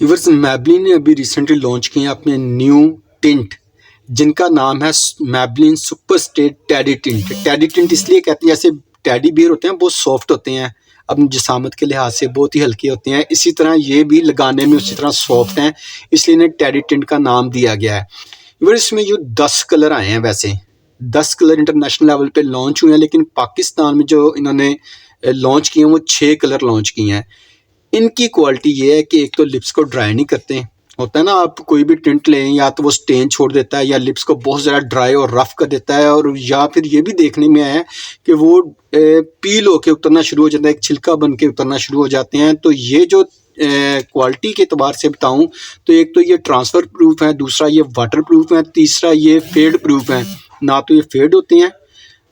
Viewers, Maybelline ने अभी recently launch किए हैं अपने न्यू टिंट, जिनका नाम है Maybelline super state teddy tint. Teddy tint इसलिए कहते हैं, जैसे टेडी बियर होते हैं बहुत सॉफ्ट होते हैं, अपनी जिसामत के लिहाज से बहुत ही हल्के होते हैं, इसी तरह ये भी लगाने में उसी तरह सॉफ्ट हैं, इसलिए इन्हें टेडी टिंट का नाम दिया गया है। व्यूअर्स, इसमें जो 10 कलर आए हैं, वैसे 10 कलर इंटरनेशनल लेवल पे लॉन्च हुए हैं, लेकिन पाकिस्तान में जो इन्होंने लॉन्च किए हैं वो 6 कलर लॉन्च किए हैं। इनकी क्वालिटी ये है कि एक तो लिप्स को ड्राई नहीं करते। होता है ना, आप कोई भी टिंट लें या तो वो स्टेन छोड़ देता है या लिप्स को बहुत ज़्यादा ड्राई और रफ कर देता है, और या फिर ये भी देखने में आया है कि वो पील होके उतरना शुरू हो जाता है, एक छिलका बन के उतरना शुरू हो जाते हैं। तो ये जो क्वालिटी के एतबार से बताऊं तो एक तो ये ट्रांसफ़र प्रूफ है, दूसरा ये वाटर प्रूफ है, तीसरा ये फेड प्रूफ है। ना तो ये फेड होते हैं,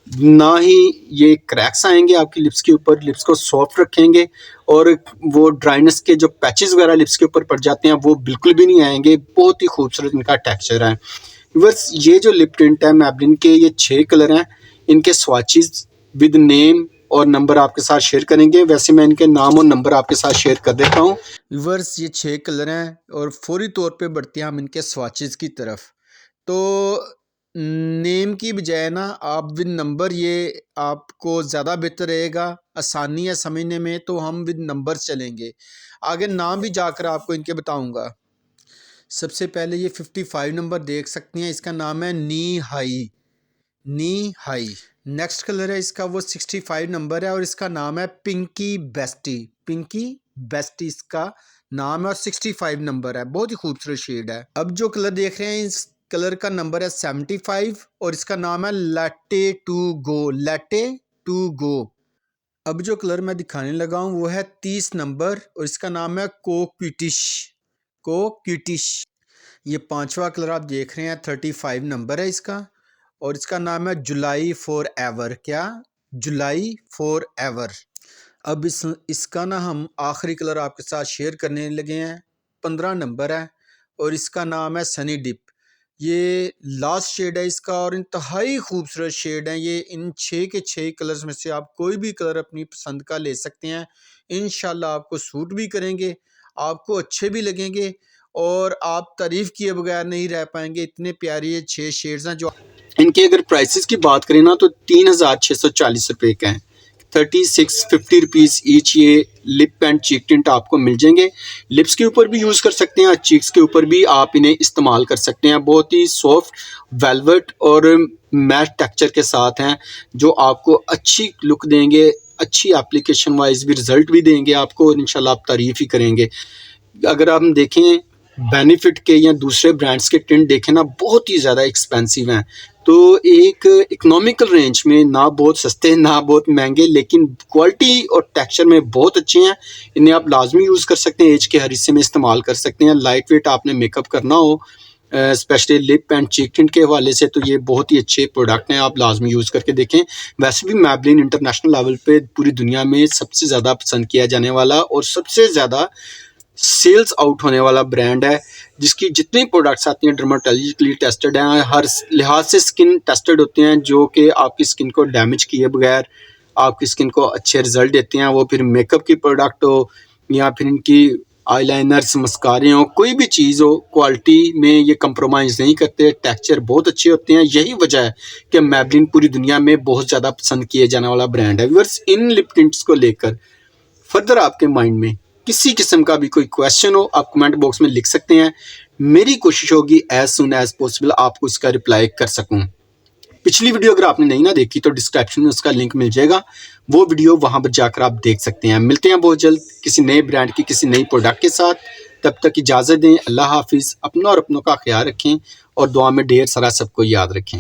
ना ही ये क्रैक्स आएंगे आपकी लिप्स के ऊपर, लिप्स को सॉफ्ट रखेंगे, और वो ड्राइनेस के जो पैचेस वगैरह लिप्स के ऊपर पड़ जाते हैं वो बिल्कुल भी नहीं आएंगे। बहुत ही खूबसूरत इनका टेक्सचर है। बस ये जो लिप टिंट है मैबलिन के, ये 6 कलर हैं। इनके स्वाचेस विद नेम और नंबर आपके साथ शेयर करेंगे। वैसे मैं इनके नाम और नंबर आपके साथ शेयर कर देता हूँ। व्यूअर्स, ये 6 कलर हैं और फौरी तौर पे बढ़ते हैं हम इनके स्वाचेस की तरफ। तो नेम की बजाय ना आप विद नंबर, ये आपको ज़्यादा बेहतर रहेगा, आसानी है समझने में, तो हम विद नंबर चलेंगे। आगे नाम भी जाकर आपको इनके बताऊंगा। सबसे पहले ये 55 नंबर देख सकते हैं, इसका नाम है नी हाई, नी हाई। नेक्स्ट कलर है इसका वो 65 नंबर है और इसका नाम है पिंकी बेस्टी, पिंकी बेस्टी इसका नाम है और 65 नंबर है। बहुत ही खूबसूरत शेड है। अब जो कलर देख रहे हैं, इस कलर का नंबर है 75 और इसका नाम है latte to go, latte to go. अब जो कलर मैं दिखाने लगा हूँ वो है 30 नंबर और इसका नाम है कोक्यूटिश, कोक्यूटिश। ये 5वां कलर आप देख रहे हैं, 35 नंबर है इसका और इसका नाम है जुलाई फॉर एवर। क्या? जुलाई फॉर एवर। अब इसका ना हम आखिरी कलर आपके साथ शेयर करने लगे हैं, 15 नंबर है और इसका नाम है सनी डिप। ये लास्ट शेड है इसका और इंतहाई खूबसूरत शेड है ये। इन 6 के 6 कलर्स में से आप कोई भी कलर अपनी पसंद का ले सकते हैं। इंशाल्लाह आपको सूट भी करेंगे, आपको अच्छे भी लगेंगे और आप तारीफ़ किए बगैर नहीं रह पाएंगे। इतने प्यारे ये 6 शेड्स हैं। जो इनके अगर प्राइसेस की बात करें ना तो 3640 रुपये का है, 3650 रुपीज़ ईच। ये लिप एंड चीक टिंट आपको मिल जाएंगे। लिप्स के ऊपर भी यूज़ कर सकते हैं, चीक्स के ऊपर भी आप इन्हें इस्तेमाल कर सकते हैं। बहुत ही सॉफ्ट वेलवेट और मैट टेक्सचर के साथ हैं, जो आपको अच्छी लुक देंगे, अच्छी एप्लीकेशन वाइज भी रिजल्ट भी देंगे आपको, और इंशाल्लाह आप तारीफ़ ही करेंगे। अगर हम देखें बेनिफिट के या दूसरे ब्रांड्स के टिंट देखें ना, बहुत ही ज़्यादा एक्सपेंसिव हैं। तो एक इकोनॉमिकल रेंज में, ना बहुत सस्ते ना बहुत महंगे, लेकिन क्वालिटी और टेक्सचर में बहुत अच्छे हैं। इन्हें आप लाजमी यूज़ कर सकते हैं, एज के हर हिस्से में इस्तेमाल कर सकते हैं। लाइट वेट आपने मेकअप करना हो, specially lip and cheek tint के हवाले से, तो ये बहुत ही अच्छे प्रोडक्ट हैं, आप लाजमी यूज़ करके देखें। वैसे भी मैबलिन इंटरनेशनल लेवल पे पूरी दुनिया में सबसे ज़्यादा पसंद किया जाने वाला और सबसे ज़्यादा सेल्स आउट होने वाला ब्रांड है, जिसकी जितनी प्रोडक्ट्स आती हैं डर्माटोलॉजिकली टेस्टेड हैं, हर लिहाज से स्किन टेस्टेड होते हैं, जो कि आपकी स्किन को डैमेज किए बगैर आपकी स्किन को अच्छे रिजल्ट देते हैं। वो फिर मेकअप की प्रोडक्ट हो या फिर इनकी आईलाइनर्स, मस्कारे हो, कोई भी चीज़ हो, क्वालिटी में ये कंप्रोमाइज़ नहीं करते, टेक्सचर बहुत अच्छे होते हैं। यही वजह है कि मैबलिन पूरी दुनिया में बहुत ज़्यादा पसंद किए जाने वाला ब्रांड है। व्यूअर्स, इन लिप टिंट्स को लेकर फर्दर आपके माइंड में किसी किस्म का भी कोई क्वेश्चन हो, आप कमेंट बॉक्स में लिख सकते हैं। मेरी कोशिश होगी एज सुन एज पॉसिबल आपको इसका रिप्लाई कर सकूं। पिछली वीडियो अगर आपने नहीं ना देखी तो डिस्क्रिप्शन में उसका लिंक मिल जाएगा, वो वीडियो वहां पर जाकर आप देख सकते हैं। मिलते हैं बहुत जल्द किसी नए ब्रांड की किसी नई प्रोडक्ट के साथ। तब तक इजाज़त दें। अल्लाह हाफिज़। अपना और अपनों का ख्याल रखें और दुआ में ढेर सारा सबको याद रखें।